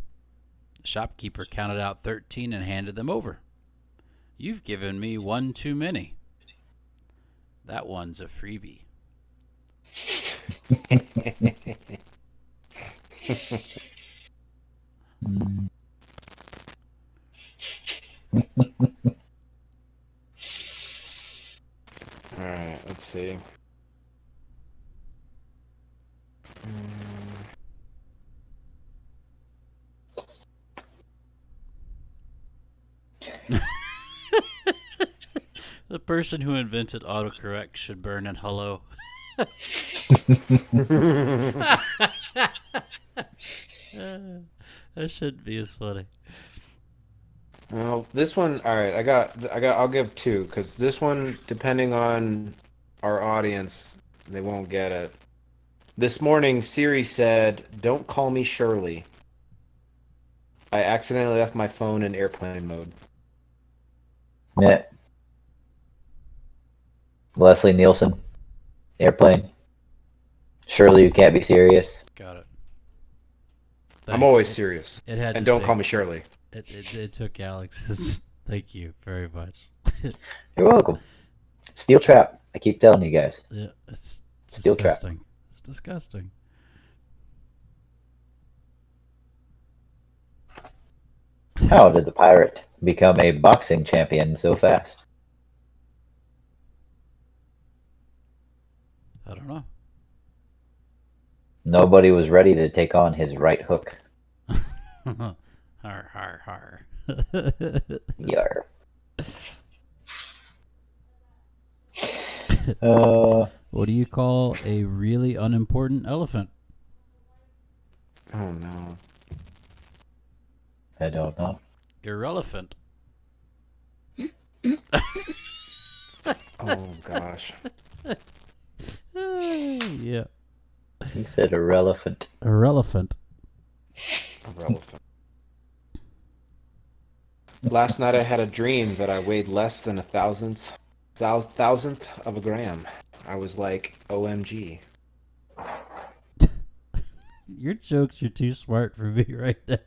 The shopkeeper counted out 13 and handed them over. You've given me one too many. That one's a freebie. Mm. All right, let's see. The person who invented autocorrect should burn in hello. That shouldn't be as funny. Well, this one, all right. I'll give two because this one, depending on our audience, they won't get it. This morning, Siri said, "Don't call me Shirley." I accidentally left my phone in airplane mode. Yeah. Leslie Nielsen, Airplane. Surely you can't be serious. Got it. I'm Thanks. always serious. It had And to don't take- call me Shirley. It took Alex's. Thank you very much. You're welcome. Steel trap. I keep telling you guys. Yeah, it's Steel trap. disgusting. It's disgusting. How did the pirate become a boxing champion so fast? I don't know. Nobody was ready to take on his right hook. Har har har. Yar. What do you call a really unimportant elephant? Oh no. I don't know. Irrelevant. Oh gosh. Yeah. He said irrelevant. Irrelevant. Irrelevant. Last night I had a dream that I weighed less than a thousandth of a gram. I was like, OMG. Your jokes are too smart for me right now.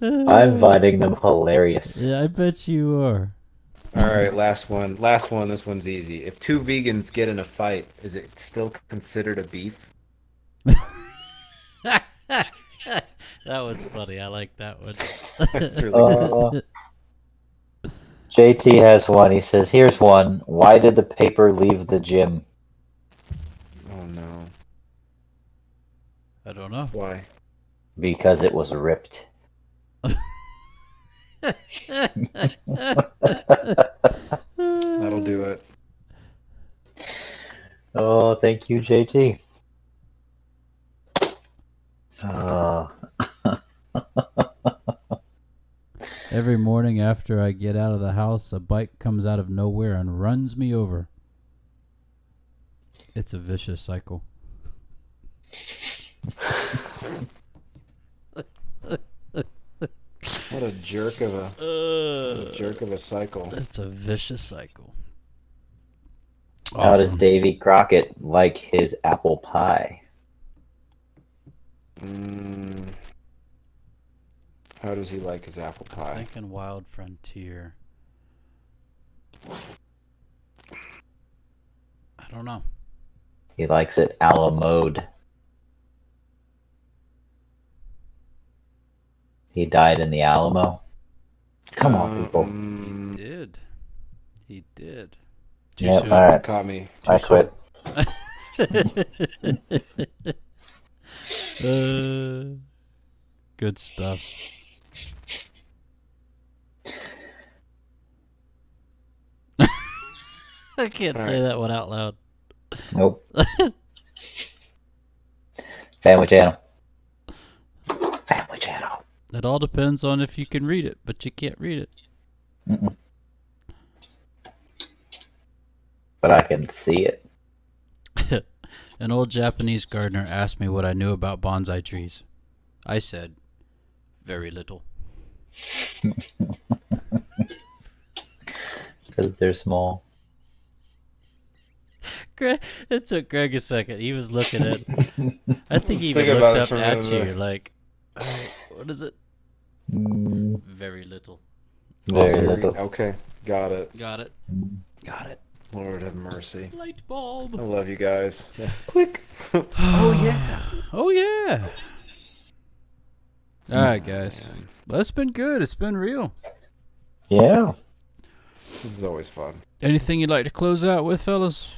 I'm finding them hilarious. Yeah, I bet you are. All right, last one. Last one. This one's easy. If two vegans get in a fight, is it still considered a beef? That one's funny. I like that one. That's really good. JT has one. He says, "Here's one. Why did the paper leave the gym?" Oh no. I don't know. Why? Because it was ripped. That'll do it. Oh, thank you, JT. Uh, Every morning after I get out of the house, a bike comes out of nowhere and runs me over. It's a vicious cycle. What a jerk of a cycle. It's a vicious cycle. How does Davy Crockett like his apple pie? How does he like his apple I'm pie? thinking Wild Frontier. I don't know. He likes it a la mode. He died in the Alamo. Come on, people. He did. Too Yep, soon. all right. Caught me. I quit. Good stuff. I can't say that one out loud. Nope. Family Channel. Family Channel. It all depends on if you can read it, but you can't read it. Mm-mm. But I can see it. An old Japanese gardener asked me what I knew about bonsai trees. I said, very little. Because they're small. It took Greg a second. He was looking at... I think he even Think about looked it up for a at minute. you like, all right, what is it? Very little. Very little. Okay, got it. Got it. Got it. Lord have mercy. Light bulb. I love you guys. Yeah. Click. Oh yeah. Oh yeah. All right, guys. Well, it's been good. It's been real. Yeah. This is always fun. Anything you'd like to close out with, fellas?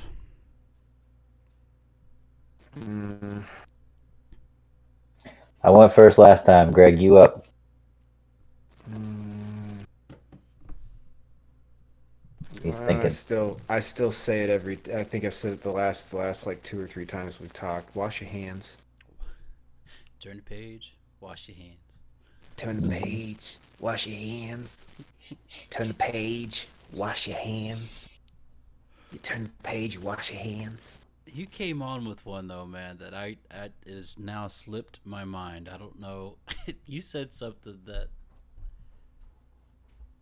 I went first last time. Greg, you up? He's thinking. I still say it every. I think I've said it the last like 2 or 3 times we've talked. Wash your hands. Turn the page. Wash your hands. Turn the page. Wash your hands. Turn the page. Wash your hands. You turn the page. Wash your hands. You came on with one though, man, that it has now slipped my mind. I don't know. You said something that.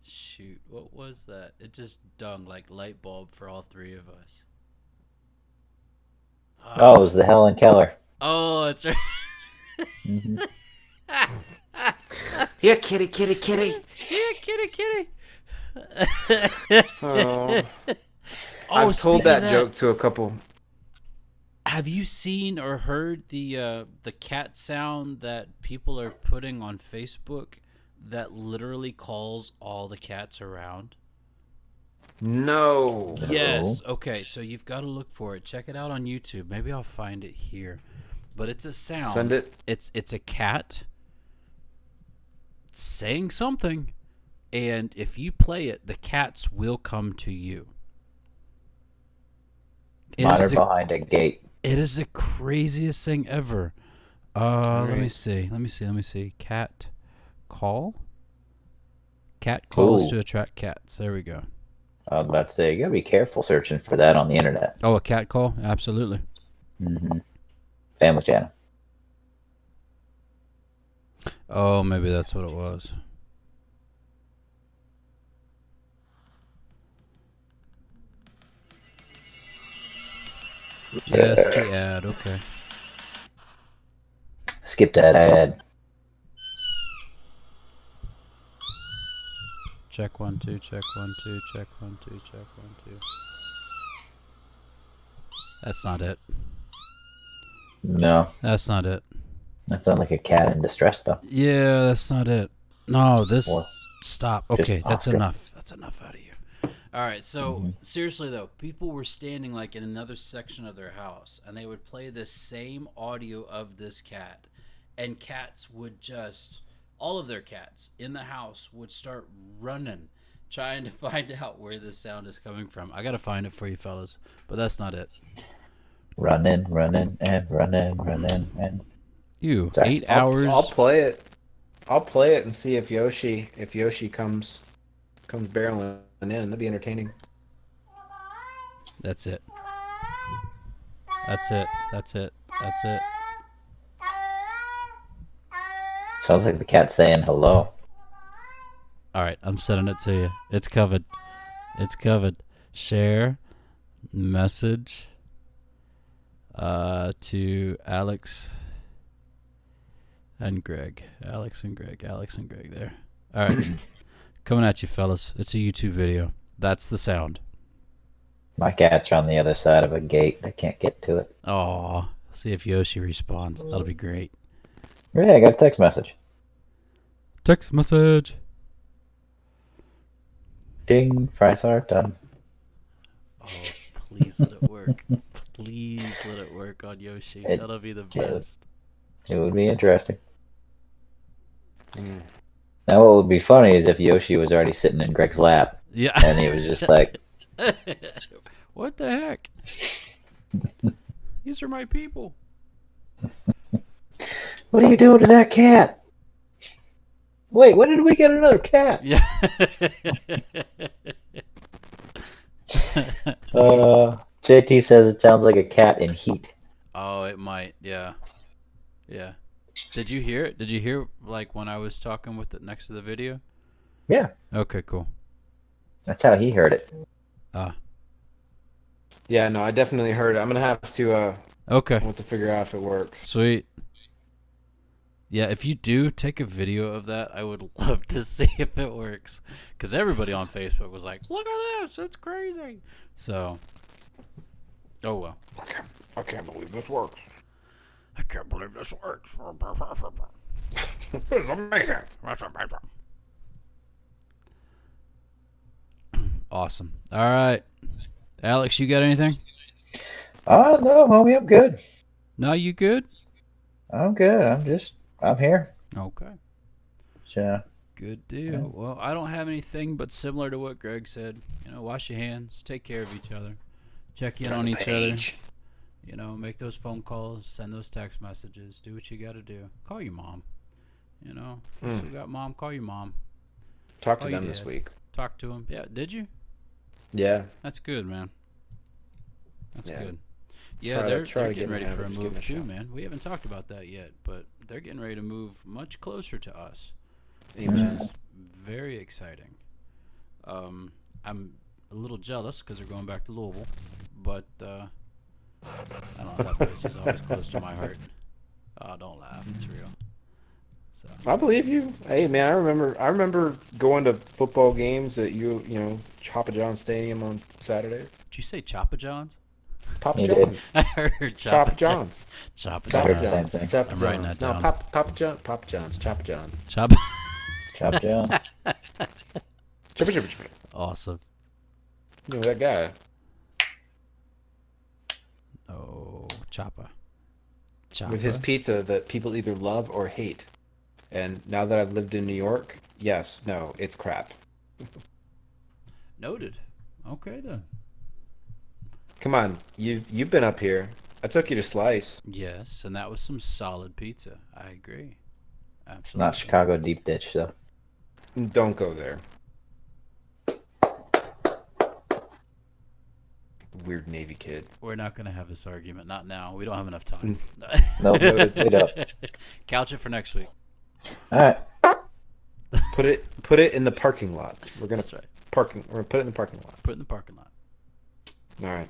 Shoot, what was that? It just dung like light bulb for all 3 of us. Oh, it was the Helen Keller. Oh, that's right. Mm-hmm. Here, kitty, kitty, kitty. Here, kitty, kitty. I've told that joke to a couple. Have you seen or heard the cat sound that people are putting on Facebook that literally calls all the cats around? No. Yes. Okay, so you've got to look for it. Check it out on YouTube. Maybe I'll find it here. But it's a sound. Send it. It's a cat saying something, and if you play it, the cats will come to you. Mine are behind a gate. It is the craziest thing ever. Right. Let me see. Cat call? Cat calls to attract cats. There we go. I was about to say, you gotta be careful searching for that on the internet. Oh, a cat call? Absolutely. Mm-hmm. Family Channel. Oh, maybe that's what it was. Yes, the ad. Okay. Skip that ad. Check 1 2. Check 1 2. Check 1 2. Check 1 2. That's not it. No. That's not it. That sounds like a cat in distress, though. Yeah, that's not it. No, this. Or Stop. just Okay, that's Oscar. enough. That's enough out of you. All right, so Mhm. seriously though, people were standing like in another section of their house, and they would play this same audio of this cat, and cats would just, all of their cats in the house would start running, trying to find out where this sound is coming from. I gotta find it for you, fellas, but that's not it. Running, running, and running, running, and You sorry. 8 I'll hours. play it. I'll play it and see if Yoshi comes barreling in. That'd be entertaining. That's it. That's it. That's it. That's it. Sounds like the cat saying hello. All right, I'm sending it to you. It's covered. It's covered. Share message to Alex and Greg. Alex and Greg. Alex and Greg there. All right. Coming at you, fellas. It's a YouTube video. That's the sound. My cat's on the other side of a gate. I can't get to it. Aw. See if Yoshi responds. That'll be great. Yeah, I got a text message. Text message. Ding, fries are done. Oh, please let it work. Please let it work on Yoshi. That'll be the best. It would be interesting. Now, what would be funny is if Yoshi was already sitting in Greg's lap, Yeah. and he was just like, what the heck? These are my people. "What are you doing to that cat? Wait, when did we get another cat?" Yeah. JT says it sounds like a cat in heat. Oh, it might. Yeah. Yeah. Did you hear it? Did you hear like when I was talking with it next to the video? Yeah, Okay, cool. that's how he heard it. Yeah, no, I definitely heard it. I'm gonna have to Okay. I have to figure out if it works. Sweet. Yeah, if you do take a video of that, I would love to see if it works. Because everybody on Facebook was like, look at this, it's crazy. So, oh well. I can't believe this works. I can't believe this works. This is amazing. That's amazing. Awesome. All right. Alex, you got anything? No, homie, I'm good. No, you good? I'm good. I'm here. Okay. So, Good deal. Well, I don't have anything but similar to what Greg said. You know, wash your hands, take care of each other, check in on each other. You know, make those phone calls, send those text messages, do what you got to do. Call your mom. You know, if you still got mom, call your mom. Talk to Oh, you them this did. week. Talk to them. Yeah, did you? Yeah. That's good, man. That's Yeah. good. Yeah, Try to they're get getting me ready out for of a it. Just give move it a too, shot. man. We haven't talked about that yet, but they're getting ready to move much closer to us, which Amen. is very exciting. I'm a little jealous because they're going back to Louisville, but I don't know, that place is always close to my heart. Oh, don't laugh, it's real. So I believe you. Hey, man, I remember going to football games at Choppa John Stadium on Saturday. did you say Choppa John's? Papa You did. John's. I heard Choppa John's. Choppa Choppa Same John's. John's. thing. Choppa I'm writing John's. that No, down. Papa John's. Choppa John's. Choppa. Chop John. Choppa. Awesome. You know that guy. Oh, Choppa. Choppa. With his pizza that people either love or hate. And now that I've lived in New York, yes, no, it's crap. Noted. Okay then. Come on, you've been up here. I took you to Slice. Yes, and that was some solid pizza. I agree. Absolutely. It's not Chicago deep dish, though. Don't go there. Weird Navy kid. We're not going to have this argument. Not now. We don't have enough time. Nope, we don't. Couch it for next week. All right. Put it in the parking lot. We're gonna That's right. We're gonna put it in the parking lot. Put it in the parking lot. All right,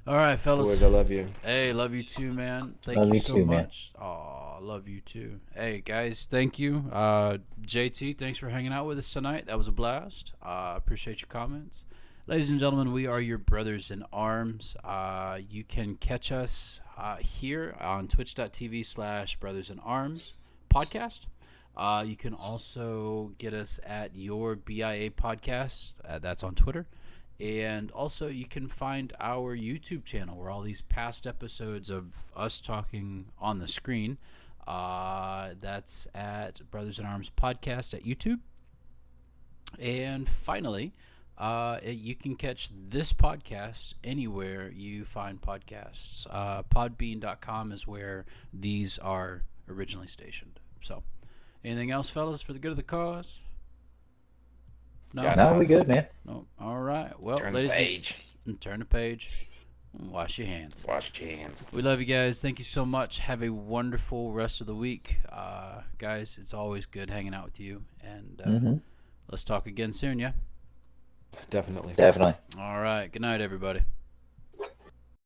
All right, fellas. boys, I love you. Hey, love you too, man. Thank Love you you so too, man. much. Aw, love you too. Hey, guys, thank you. JT, thanks for hanging out with us tonight. That was a blast. Appreciate your comments. Ladies and gentlemen, we are your brothers in arms. You can catch us here on twitch.tv/brothersinarmspodcast. You can also get us at Your BIA Podcast. That's on Twitter. And also, you can find our YouTube channel where all these past episodes of us talking on the screen. That's at Brothers in Arms Podcast at YouTube. And finally, you can catch this podcast anywhere you find podcasts. Podbean.com is where these are originally stationed. So, anything else, fellas, for the good of the cause? No, we good, man. No. All right. Well, Turn the ladies, page. Turn the page. Wash your hands. Wash your hands. We love you guys. Thank you so much. Have a wonderful rest of the week, guys. It's always good hanging out with you, and let's talk again soon. Yeah. Definitely. Definitely. All right. Good night, everybody.